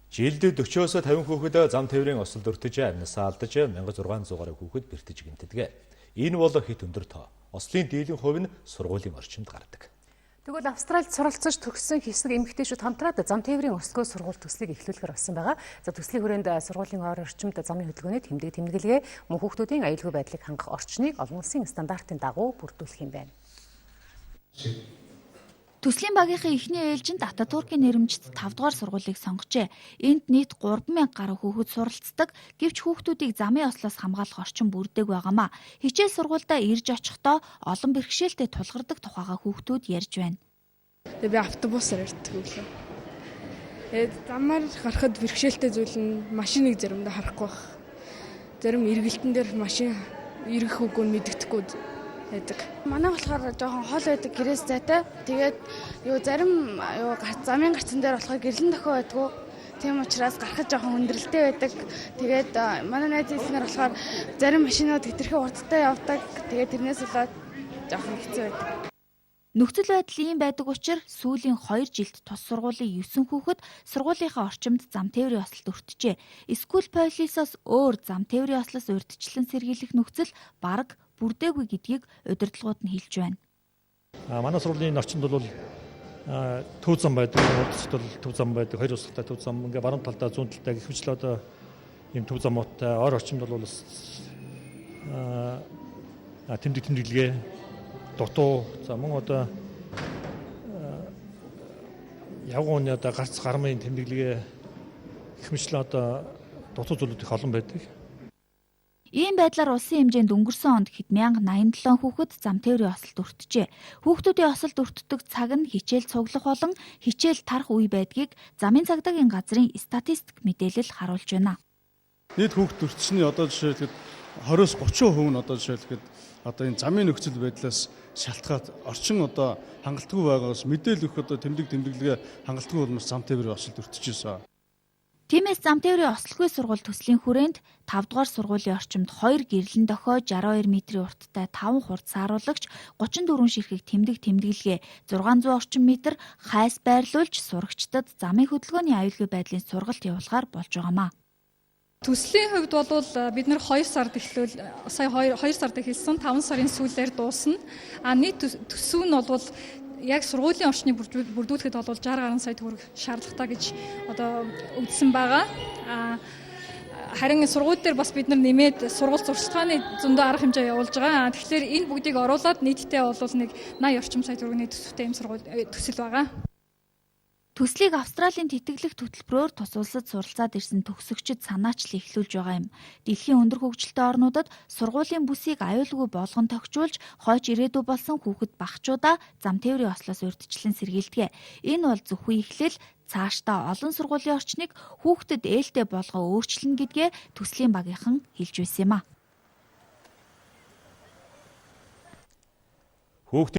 Жилдээ 40-оос 50 хүүхэд зам тээврийн осолд өртөж амьнасаа алдаж 1600 гаруй хүүхэд бэртэж гэмтдэг. Энэ бол хэд өндөр тоо. Ослын дийлэн хувь нь сургуулийн орчинд гардаг. Тэгвэл Австралид суралцж төгссөн хэсэг эмэгтэйчүүд хамтраад зам тээврийн өсгөө сургууль төслийг эхлүүлэхээр болсон байгаа. За төслийн хүрээнд сургуулийн ойр орчимд замын хөдөлгөөний тэмдэг тэмдэглэгээ мөн хүүхдүүдийн аюулгүй байдлыг хангах орчныг олон улсын стандартын дагуу бүрдүүлэх юм байна. Төслийн багийнхаа эхний ээлжинд Ататүркийн нэрэмжит 5 дугаар сургуулийг сонгожээ. Энд нийт 3000 гаруй хүүхэд суралцдаг. Гэвч хүүхдүүдийг замын ослоос хамгаалах орчин бүрдээг байгаамаа. Хичээл сургуультай ирж очихдоо олон бэрхшээлтэй тулгардаг тухайга хүүхдүүд ярьж байна. Би автобусаар ирдэг үлээ. Замаар харахад бэрхшээлтэй зүйл нь машиныг заримдаа харахгүй байх. Зарим эргэлтэн дээр машин эргэх үгүй мэддэхгүй байдаг. Манай болохоор жоохон хол байдаг гэрээс зайтай. Тэгээд зарим замын гарцан дээр болохоор гэрлэн дохио байдгүй. Тийм учраас гарахад жоохон өндөрлөлтэй байдаг. Тэгээд манай найз хэлснээр болохоор зарим машинууд хэтэрхий хурдтай явдаг. Тэгээд тэрнээс болоод жоохон хэцүү байдаг. Нөхцөл байдал ийм байдаг учраас сүүлийн 2 жилд тус сургуулийн 9 хүүхэд сургуулийнхаа орчимд зам тээврийн ослолд өртжээ. School Police-оос өөр зам тээврийн ослоос урьдчилан сэргийлэх нөхцөл бараг бүрдээгүй гэдгийг удирдлагууд нь хэлж байна. Манай сургуулийн орчинд бол төв зам байдаг, урдчилт бол төв зам байдаг, хоёр устай төв зам, ингээ баруун талдаа зүүн талдаа гэхмэчлээ одоо ийм төв замуудтай ойр орчинд бол тэмдэглэгээ дутуу за мөн одоо явгооны одоо гарц гармын тэмдэглэгээ гэхмэчлээ одоо дутуу зүйлүүд их олон байдаг. Ийм байдлаар улсын хэмжээнд өнгөрсөн онд хэд 1087 хүүхэд зам тээврийн ослолд өртжээ. Хүүхдүүдийн ослолд өртдөг цаг нь хичээл цуглах болон хичээл тарах үе байдгийг замын цагдаагийн газрын статистик мэдээлэл харуулж байна. Нийт хүүхэд өртсөний одоо жишээлбэл 20-30% нь одоо жишээлбэл одоо энэ замын нөхцөл байдлаас шалтгаад орчин одоо хангалтгүй байгаагаас мэдээлэл өгөх одоо тэмдэглэгээ хангалтгүй болмоос зам тээврийн ослолд өртөжсэн. Тиймээс зам тээврийн ослогүй сургууль төслийн хүрээнд 5 дугаар сургуулийн орчимд 2 гэрлэн дохио 62 метрийн урттай 5 хурд сааруулагч 34 ширхэг тэмдэглэгээ 600 орчим метр хайс байрлуулж сурагчдад замын хөдөлгөөний аюулгүй байдлын сургалт явуулахаар болж байгаамаа. Төслийн хувьд бол бид нэр 2 сард эхлүүл сая 2 сард эхэлсэн 5 сарын сүүлээр дуусна. Нийт төсөв нь бол яг сургуулийн орчныг бүрдүүлэхэд бол 60 гаруй сая төгрөг шаардлагатай гэж одоо өгдсөн байгаа. Харин сургууль дээр бас бид нар нэмээд сургууль сурталчилгааны зөндөө арга хэмжээ явуулж байгаа. Тэгэхээр энэ бүгдийг оруулаад нийтдээ бол нэг 80 орчим сая төгрөгийн төсөвтэй юм төсөл байгаа. Төслийг Австралийн тэтгэлэг хөтөлбөрөөр тус улсад суралцаад ирсэн төгсөгчид санаачлан эхлүүлж байгаа юм. Дэлхийн өндөр хөгжилтэй орнуудад сургуулийн бүсийг аюулгүй болгон тохижуулж, хойч ирээдүй болсон хүүхэд багчуудаа зам тээврийн ослоос урьдчилан сэргийлдэг. Энэ бол зөвхөн эхлэл, цаашдаа олон сургуулийн орчныг хүүхдэд ээлтэй болгоо өөрчилнө гэдгээ төслийн багийнхан хэлж байсан юм а.